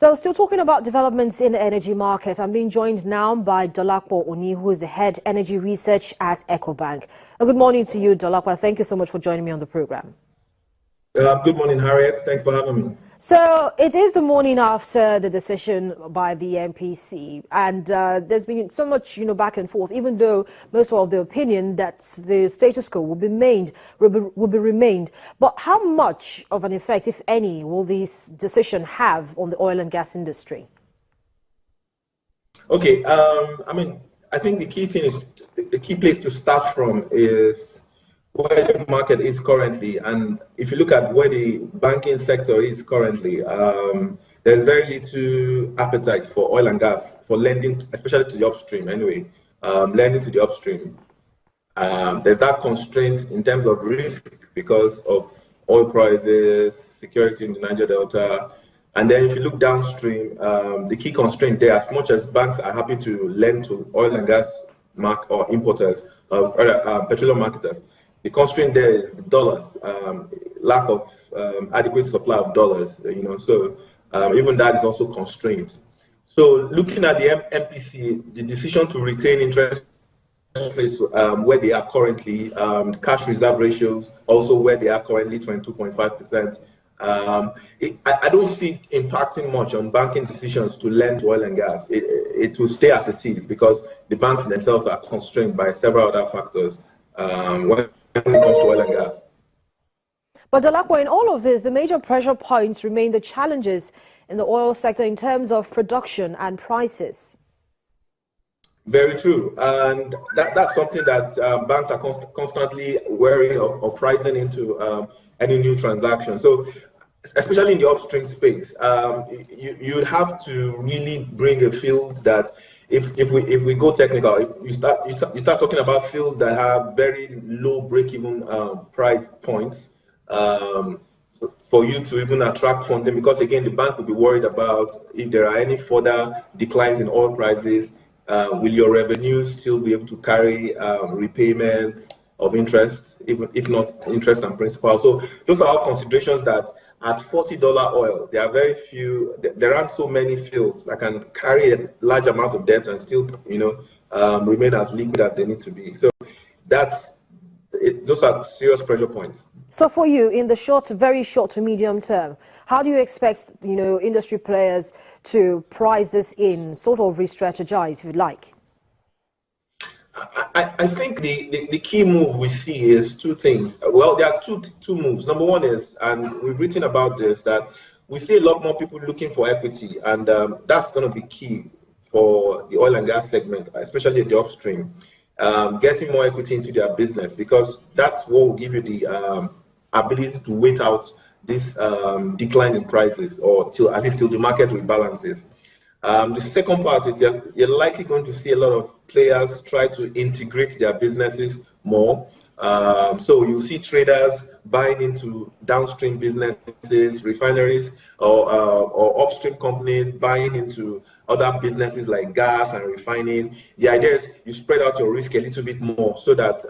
So still talking about developments in the energy market, I'm being joined now by Dolapo Oni, who is the head energy research at EcoBank. Good morning to you, Dolapo. Thank you so much for joining me on the program. Good morning, Harriet. Thanks for having me. So it is the morning after the decision by the MPC, and there's been so much, back and forth. Even though most of the opinion that the status quo will be remained, but how much of an effect, if any, will this decision have on the oil and gas industry? Okay. I think the key thing is the key place to start from is where the market is currently, and if you look at where the banking sector is currently, there's very little appetite for oil and gas for lending, especially to the upstream. Anyway, lending to the upstream, there's that constraint in terms of risk because of oil prices, security in the Niger Delta, and then if you look downstream, the key constraint there, as much as banks are happy to lend to oil and gas or importers, petroleum marketers. The constraint there is dollars, lack of adequate supply of dollars, so even that is also constrained. So looking at the MPC, the decision to retain interest rates where they are currently, cash reserve ratios also where they are currently, 22.5%. I don't see it impacting much on banking decisions to lend to oil and gas. It will stay as it is because the banks themselves are constrained by several other factors. When it comes to oil and gas. But Dolapo, in all of this, the major pressure points remain the challenges in the oil sector in terms of production and prices. Very true, and that's something that banks are constantly wary of pricing into any new transaction. So, especially in the upstream space, you have to really bring a field that. If we go technical, you start talking about fields that have very low break-even price points for you to even attract funding, because again the bank will be worried about if there are any further declines in oil prices, will your revenues still be able to carry repayment of interest, even if not interest and principal. So those are all considerations that at $40 oil, there are very few, there aren't so many fields that can carry a large amount of debt and still, remain as liquid as they need to be. So those are serious pressure points. So for you, in the very short to medium term, how do you expect, industry players to price this in, sort of re-strategize, if you like? I think the key move we see is two things. Well, there are two moves. Number one is, and we've written about this, that we see a lot more people looking for equity, and that's going to be key for the oil and gas segment, especially the upstream, getting more equity into their business, because that's what will give you the ability to wait out this decline in prices, or at least till the market rebalances. The second part is you're likely going to see a lot of players try to integrate their businesses more. So you'll see traders buying into downstream businesses, refineries, or upstream companies buying into other businesses like gas and refining. The idea is you spread out your risk a little bit more so that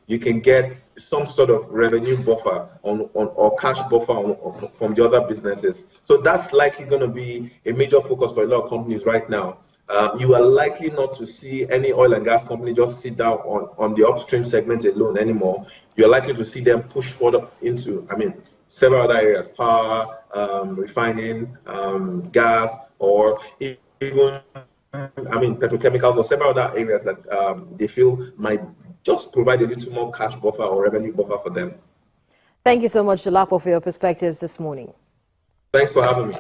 you can get some sort of revenue buffer or cash buffer from the other businesses. So that's likely going to be a major focus for a lot of companies right now. You are likely not to see any oil and gas company just sit down on the upstream segment alone anymore. You're likely to see them push further into, several other areas, power, refining, gas, or even, petrochemicals, or several other areas that they feel might just provide a little more cash buffer or revenue buffer for them. Thank you so much, Dolapo, for your perspectives this morning. Thanks for having me.